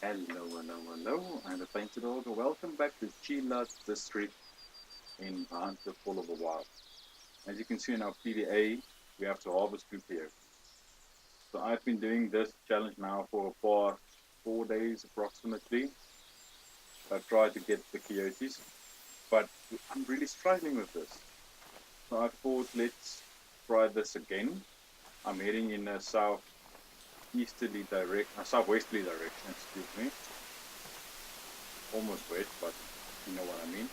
Hello, hello, hello. I'm the Painted Dog. Welcome back to Chila District in theHunter Full of the Wild. As you can see in our PDA, we have to harvest 2 pears. So I've been doing this challenge now for the past 4 days approximately. I've tried to get the coyotes, but I'm really struggling with this. So I thought let's try this again. I'm heading in a southwesterly direction, excuse me. Almost west, but you know what I mean.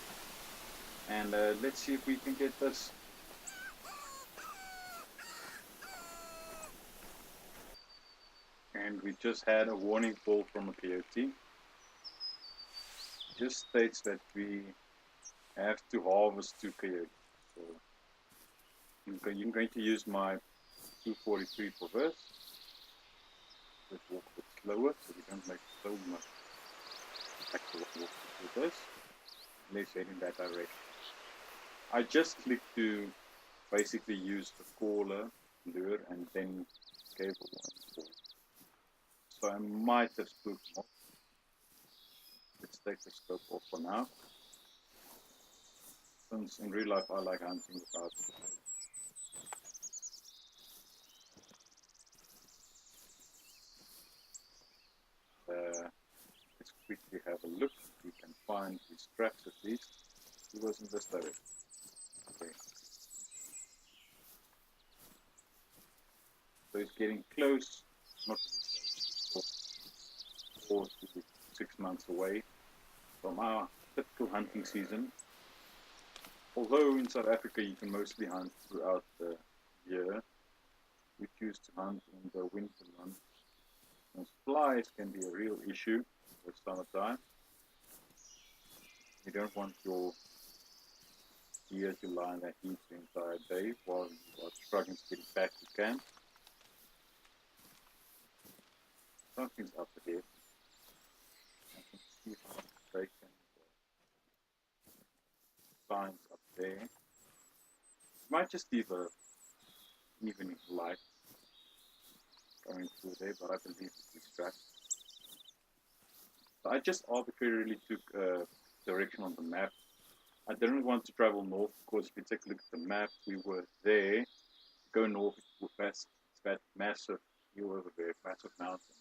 And let's see if we can get this. And we just had a warning call from a coyote. Just states that we have to harvest 2 coyotes. So I'm going to use my 243 for this. Let's walk a bit slower so we don't make so much actual walk with this. Let's head in that direction. I just clicked to basically use the caller lure and then gave a warning call. So I might have spooked more. Let's take the scope off for now. Since in real life I like hunting without. Let's quickly have a look. We can find these tracks at least. He was in this direction. Okay. So it's getting close, not 4 to 6 months away from our typical hunting season. Although in South Africa you can mostly hunt throughout the year, we choose to hunt in the winter months. And flies can be a real issue with summertime. You don't want your deer to lie in that heat the entire day while you are struggling to get back to camp. Something's up ahead. I can see how breaking the signs up there. Might just leave a evening light going through there, but I believe it distracts. So I just arbitrarily took a direction on the map. I didn't want to travel north because if you take a look at the map, we were there. Go north, it's that massive hill over there, massive mountain.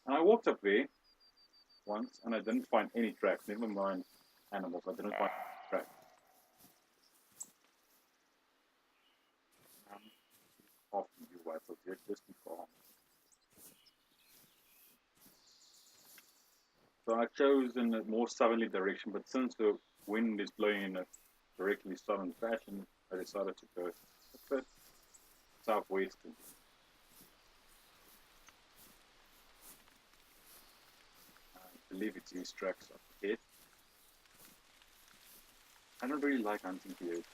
And I walked up there once and I didn't find any tracks, never mind animals, I didn't find any tracks. Often you wipe up here just before. So I chose in a more southerly direction, but since the wind is blowing in a directly southern fashion, I decided to go a bit southwestern. I believe it's these tracks up ahead. I don't really like hunting coyotes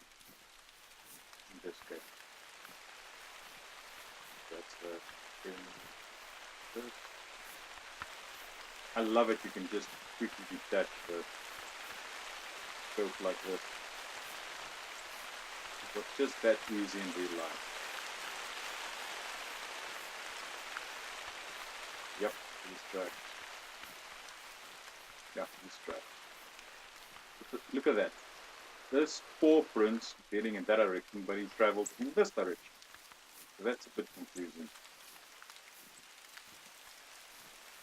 in this case. That's the I love it. You can just quickly detach the scope like this. It was just that easy in real life. Yep, these tracks. Yeah, these tracks. Look at that. There's 4 prints heading in that direction, but he traveled in this direction. So that's a bit confusing.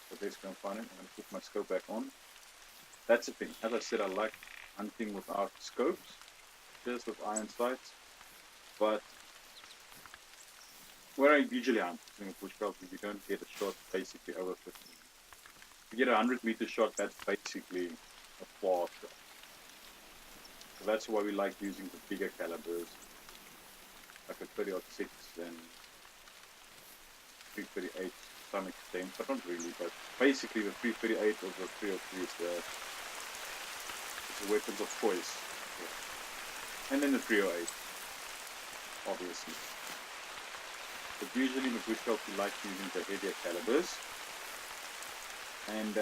So let's go and find it. I'm going to put my scope back on. That's the thing. As I said, I like hunting without scopes, just with iron sights. But where I usually hunt in a bushveld, you don't get a shot basically over 15. If you get a 100-meter shot, that's basically a far shot. So that's why we like using the bigger calibers, like a 30-06 and 338 to some extent, but not really. But basically, the 338 or the 303 is the weapons of choice. Yeah. And then the 308, obviously. But usually in the bushveld, we like using the heavier calibers. And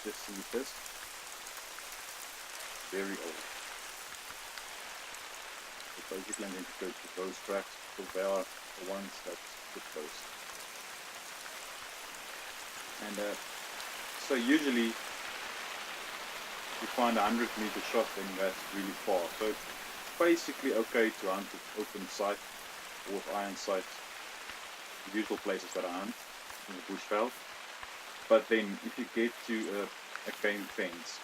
just see this. Very old. So basically, I'm going to go to those tracks because they are the ones that look close. And so usually you find a 100-meter shot, then that's really far. So it's basically okay to hunt with open sight or with iron sights, the usual places that I hunt in the bushveld. But then if you get to a game fence,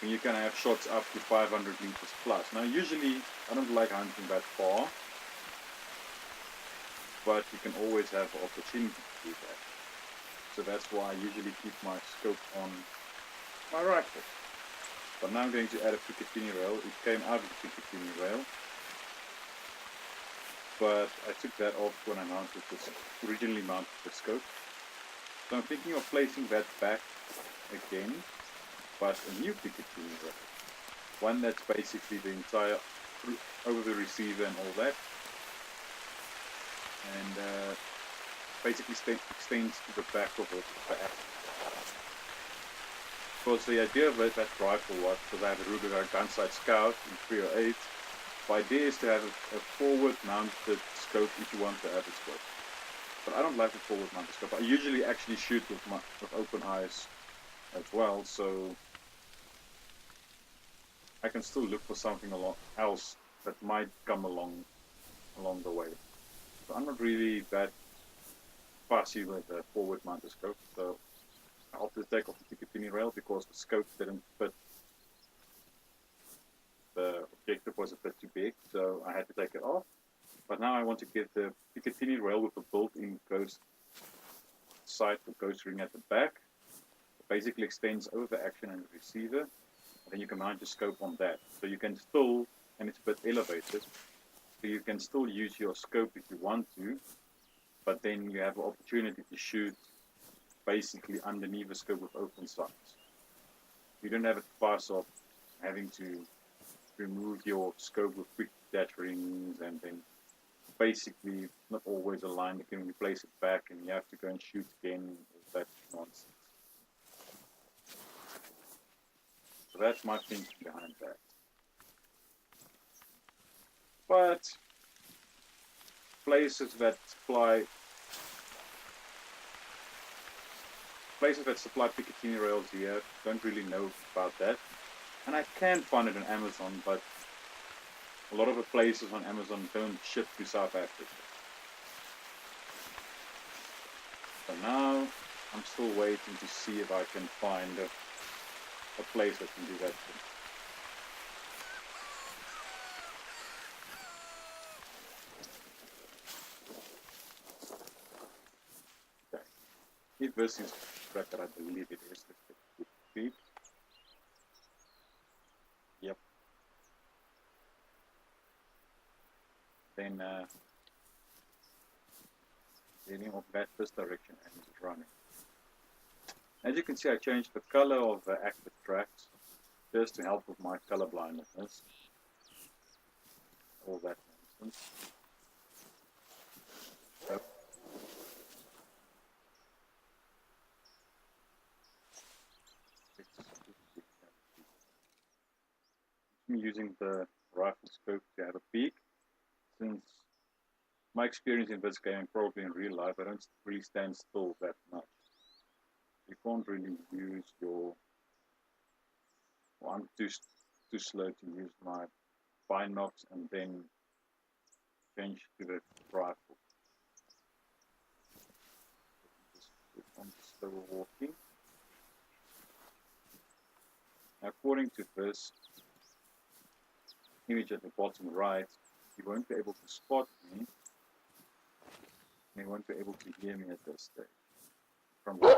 then you can have shots up to 500 meters plus. Now usually I don't like hunting that far, but you can always have the opportunity to do that. So that's why I usually keep my scope on my rifle. But now I'm going to add a Picatinny rail. It came out of the Picatinny rail, but I took that off when I originally mounted the scope. So I'm thinking of placing that back again, but a new Picatinny rail. One that's basically the entire, over the receiver and all that. And basically extends to the back of it. Because the idea of that rifle was, because I have a Ruger Gunsight Scout in 308, the idea is to have a forward mounted scope if you want to have a scope. But I don't like the forward mounted scope. I usually actually shoot with open eyes as well, so I can still look for something else that might come along the way. So I'm not really that fussy with the forward mounted scope, so I opted to take off the Picatinny rail because the scope didn't fit. The objective was a bit too big, so I had to take it off. But now I want to get the Picatinny rail with a built-in ghost sight or ghost ring at the back. It basically extends over the action and the receiver, and then you can mount your scope on that. So you can still, and it's a bit elevated, so you can still use your scope if you want to, but then you have the opportunity to shoot basically underneath the scope with open sights. You don't have a fuss of having to remove your scope with quick detach rings and then basically not always aligned. You can replace it back and you have to go and shoot again. That nonsense. So that's my thinking behind that. But places that supply Picatinny rails here don't really know about that. And I can find it on Amazon, but a lot of the places on Amazon don't ship to South Africa. So now I'm still waiting to see if I can find a place that can do that thing. Okay. If this is correct, I believe it is the feed. Yep. Then heading off this direction and it's running. As you can see, I changed the color of the active tracks just to help with my color blindness. All that nonsense. So, I'm using the rifle scope to have a peek. Since my experience in this game, probably in real life, I don't really stand still that much. You can't really use your... Well, I'm too slow to use my binocs and then change to the rifle. Just put on the slower walking. Now, according to this image at the bottom right, you won't be able to spot me, and you won't be able to hear me at this stage. From where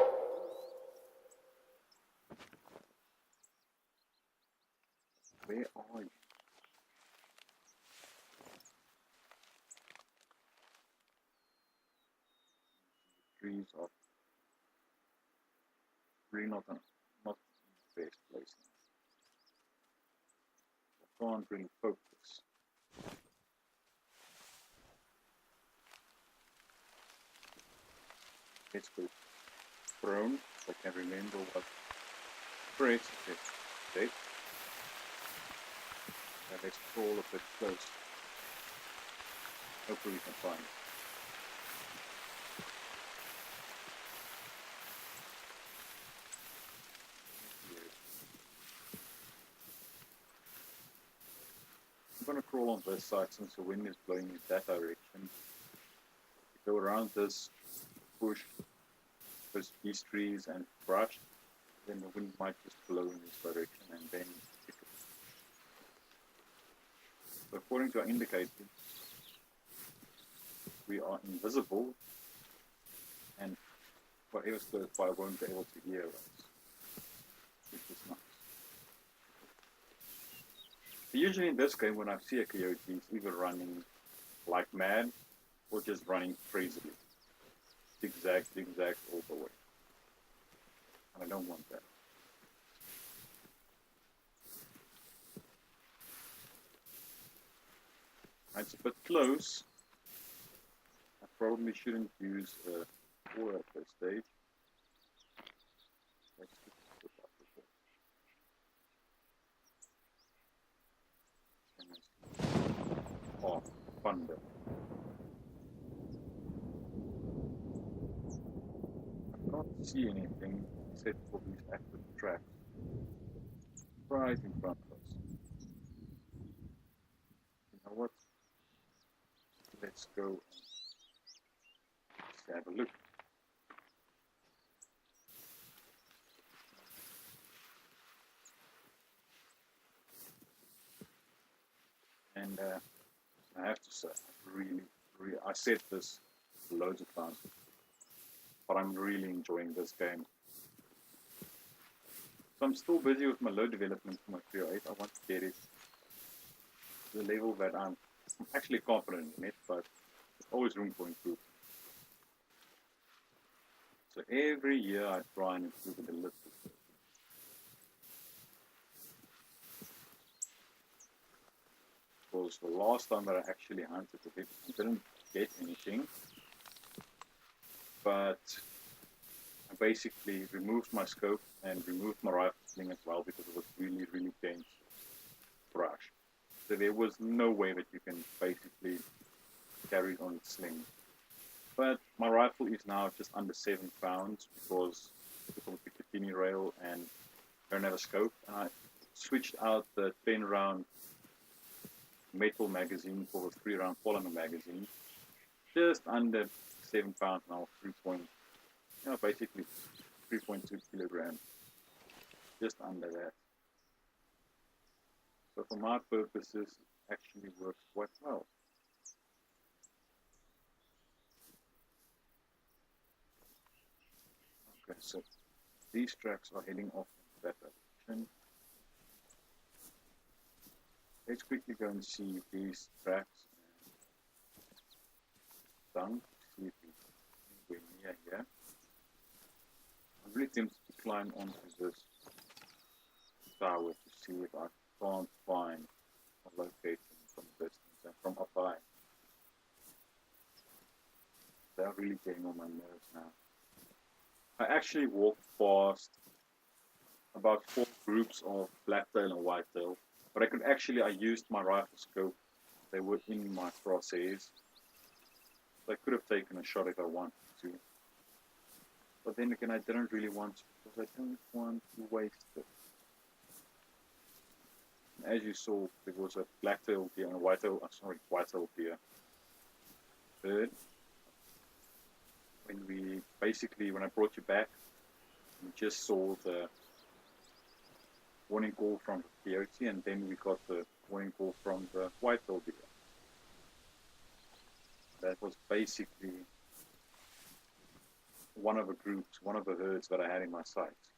are you? The trees are really not in the best place now. I can't really focus. Let's go prone, so I can remember what press is. Okay. Now let's crawl a bit close. Hopefully we can find it. on this side, since the wind is blowing in that direction, go around this bush, these trees and brush, then the wind might just blow in this direction and then pick it. So according to our indicator, we are invisible and whatever's close by won't be able to hear us, which is nice. So usually in this game, when I see a coyote, it's either running like mad or just running crazily. Zigzag, zigzag all the way. And I don't want that. It's a bit close. I probably shouldn't use a 4 at this stage. Let's just put up with it. Oh, thunder. I can't see anything except for these active tracks right in front of us. You know what? Let's go and have a look. And I have to say, I said this loads of times, but I'm really enjoying this game. So I'm still busy with my load development for my 308. I want to get it to the level that I'm actually confident in it, but there's always room for improvement. So every year I try and improve it a little bit. Because the last time that I actually hunted with it, I didn't get anything, but I basically removed my scope and removed my rifle sling as well because it was really, really dense brush. So there was no way that you can basically carry it on the sling. But my rifle is now just under 7 pounds because of the Picatinny rail and I don't have a scope. And I switched out the 10-round metal magazine for the 3-round polymer magazine. Just under 7 pounds now, basically 3.2 kilograms. Just under that. So for my purposes, it actually works quite well. Okay, so these tracks are heading off in that direction. Let's quickly go and see these tracks done. See if we're near here. I'm really tempted to climb onto this tower to see if I can't find a location from distance and from up high. They're really getting on my nerves now. I actually walked past about 4 groups of blacktail and whitetail, but I used my rifle scope. They were in my crosshairs. So I could have taken a shot if I wanted to. But then again, I didn't really want to because I don't want to waste it. And as you saw, there was a blacktail deer and a whitetail deer bird. When I brought you back, we just saw the warning call from the coyote, and then we got the warning call from the whitetail deer. That was basically one of the herds that I had in my sights.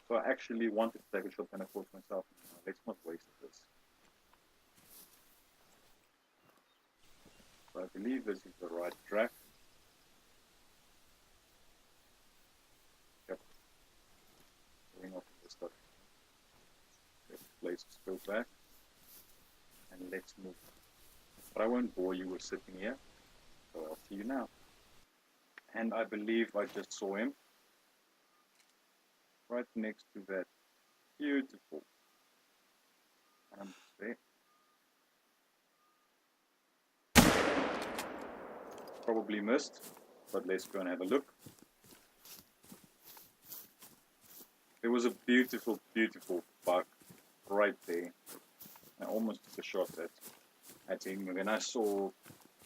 So I actually wanted to take a shot, and I thought to myself, no, let's not waste this. So I believe this is the right track. Yep. Going off in this direction. Let's place the scope back, and let's move. But I won't bore you with sitting here, so I'll see you now. And I believe I just saw him right next to that beautiful there. Probably missed, but let's go and have a look. There was a beautiful, beautiful buck right there. I almost took a shot at. at him, and then I saw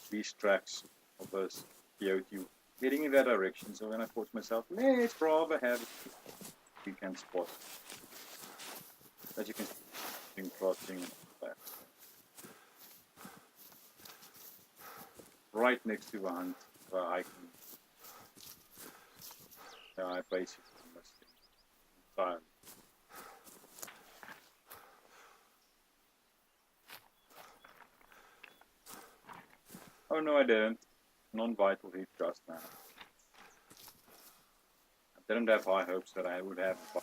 these tracks of this coyote heading in that direction. So then I thought to myself, let's rather have we can spot. As you can see, crossing that. Right next to the hunt, I can. I basically missed him entirely. Oh no, I didn't. Non-vital hit just now. I didn't have high hopes that I would have a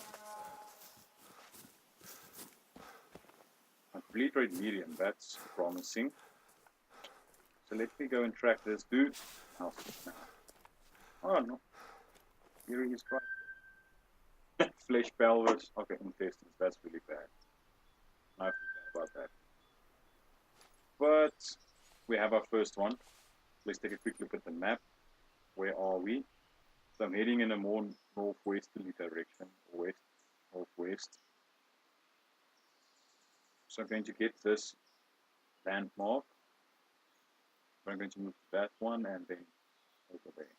complete rate medium. That's promising. So let me go and track this dude. I'll see now. Oh no. Here he is right. Flesh pelvis. Okay, intestines. That's really bad. I forgot about that. But we have our first one. Let's take a quick look at the map. Where are we? So I'm heading in a more northwesterly direction, west, northwest. So I'm going to get this landmark. I'm going to move to that one and then over there.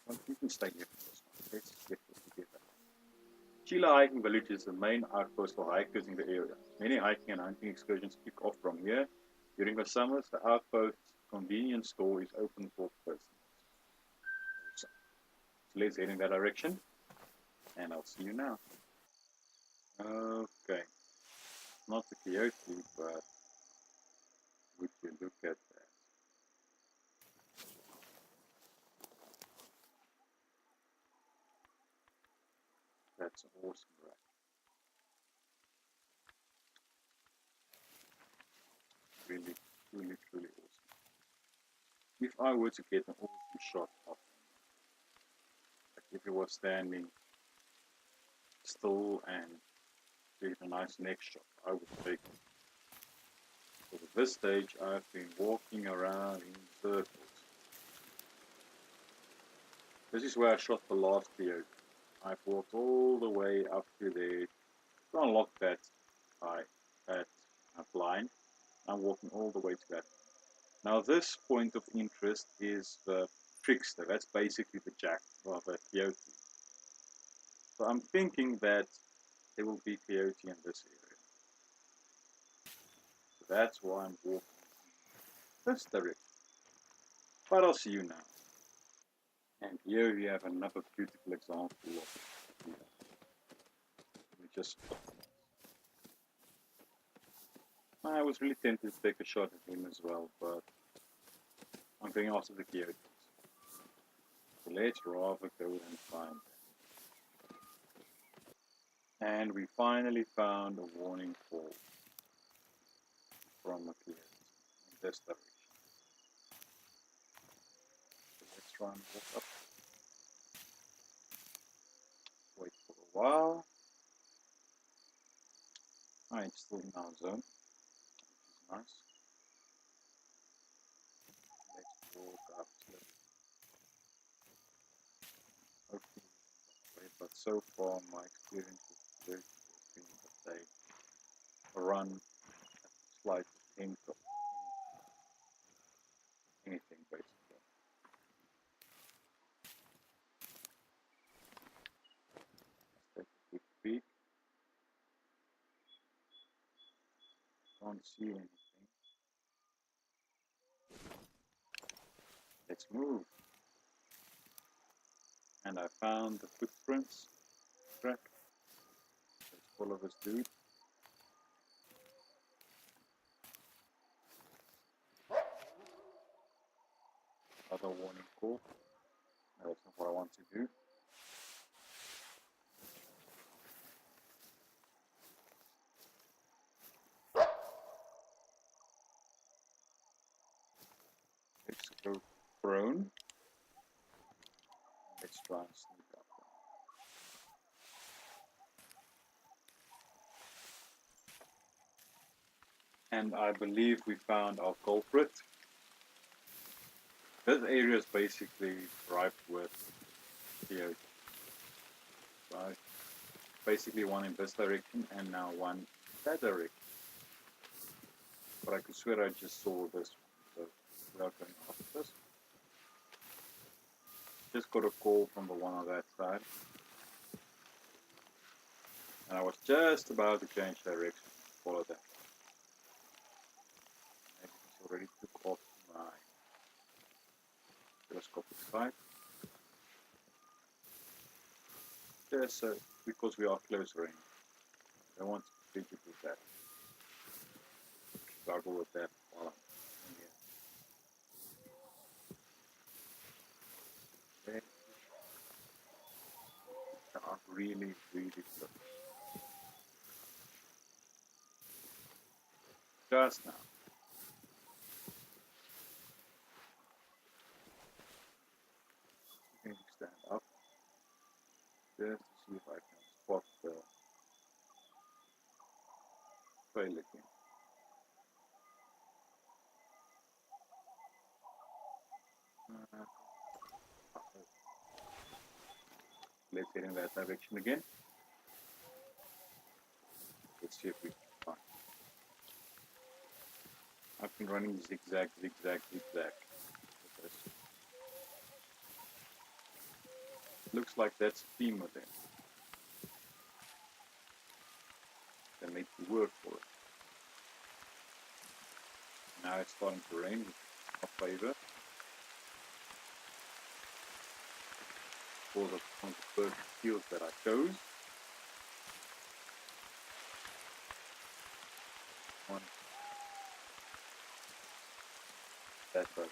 Well, you can stay here for this one. Let's get this together. Sheila Hiking Village is the main outpost for hikers in the area. Many hiking and hunting excursions kick off from here. During the summers, the outpost's convenience store is open for persons. So let's head in that direction, and I'll see you now. Okay, not the coyote, but would you look at that? That's awesome, right? Really, truly awesome. If I were to get an awesome shot of him, like if he was standing still and get a nice neck shot, I would take it. So at this stage, I've been walking around in circles. This is where I shot the last coyote. I've walked all the way up to there to unlock that line. I'm walking all the way to that. Now this point of interest is the trickster. That's basically the jack of a coyote. So I'm thinking that there will be coyote in this area. So that's why I'm walking in this direction. But I'll see you now. And here we have another beautiful example of it. We just I was really tempted to take a shot at him as well, but I'm going after the coyotes. So let's rather go and find them. And we finally found a warning call from a coyote in this direction. So let's try and walk up. Wait for a while. It's still in our zone, which is nice. Let's walk up slowly. Hopefully, but so far my experience with coyotes has been that they run at a slight hint of anything basically. Let's take a quick peek. Can't see anything. Let's move. And I found the footprints track. Let's follow this dude. Other warning call. That's not what I want to do. Let's go prone. Let's try and sneak up. And I believe we found our culprit. This area is basically ripe with coyotes. Right? Basically one in this direction and now one in that direction. But I could swear I just saw this, so without going after this. Just got a call from the one on that side. And I was just about to change direction, follow that. Maybe he's already took off my telescopic sight. Just because we are close range. I don't want to beat it with that. Struggle with that while I'm in here. They are really, really close. Just now. You can stand up just to see if I can spot the trail again. Let's head in that direction again. Let's see if we can find. I've been running zigzag, zigzag, zigzag. It looks like that's a theme of them. They make you work for it. Now it's starting to rain, which is in our favor. For the one of the first fields that I chose. One. That's right.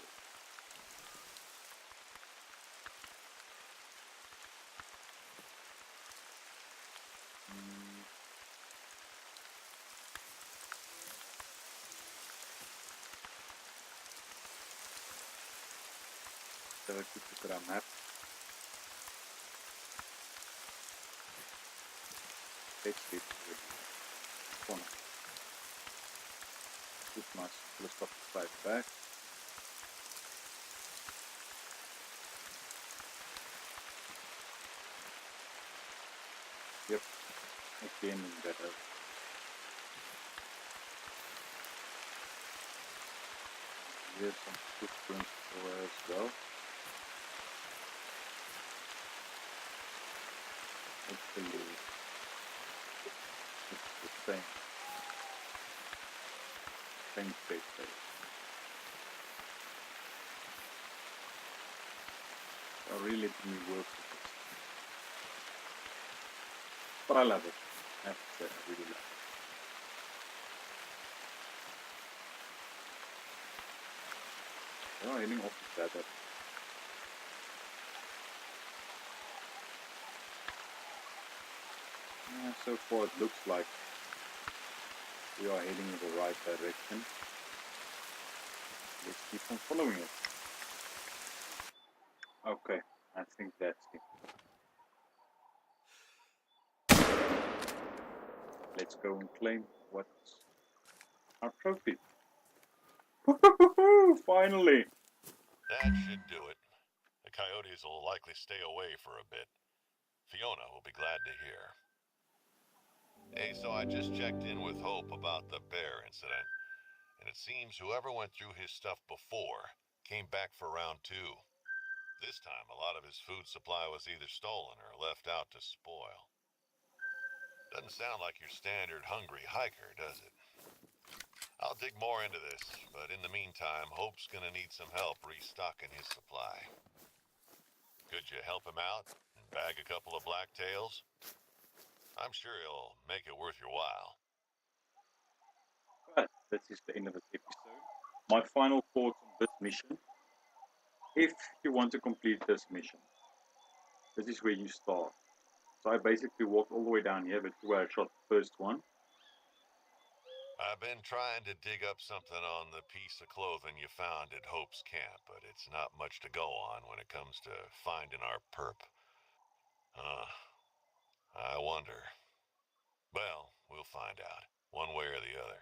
So I could look at our map. Let's get to the corner. Put my telescopic sight back. Yep, again in better. Here's some footprints as well. Hopefully it's the same space there. I really didn't work with this. But I love it. I have to say, I really love it. Oh, heading off the desert. So far it looks like we are heading in the right direction. Let's keep on following it. Okay, I think that's it. Let's go and claim what's our trophy. Finally! That should do it. The coyotes will likely stay away for a bit. Fiona will be glad to hear. Hey, so I just checked in with Hope about the bear incident, and it seems whoever went through his stuff before came back for round 2. This time, a lot of his food supply was either stolen or left out to spoil. Doesn't sound like your standard hungry hiker, does it? I'll dig more into this, but in the meantime, Hope's gonna need some help restocking his supply. Could you help him out and bag a couple of blacktails? I'm sure he'll make it worth your while. But this is the end of this episode. My final thoughts on this mission. If you want to complete this mission, this is where you start. So I basically walked all the way down here, but where I shot the first one. I've been trying to dig up something on the piece of clothing you found at Hope's camp, but it's not much to go on when it comes to finding our perp. I wonder. Well, we'll find out, one way or the other.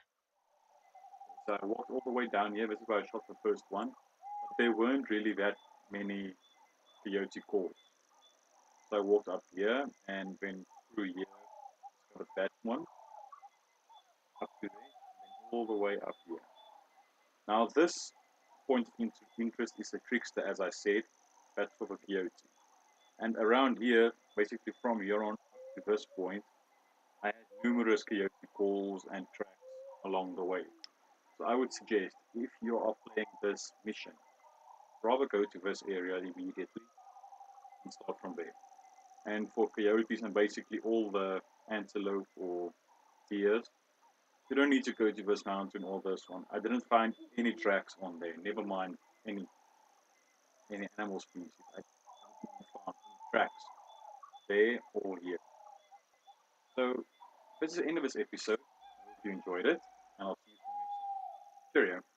So I walked all the way down here, this is where I shot the first one. But there weren't really that many coyote calls. So I walked up here and went through here, got that one, up to there, and then all the way up here. Now this point of interest is a trickster, as I said. That's for the coyote. And around here, basically from here on to this point, I had numerous coyote calls and tracks along the way. So I would suggest, if you are playing this mission, rather go to this area immediately and start from there. And for coyotes and basically all the antelope or deers, you don't need to go to this mountain or this one. I didn't find any tracks on there. Never mind any animal species. I didn't find any tracks there or here. So this is the end of this episode. I hope you enjoyed it, and I'll see you for the next one. Cheerio.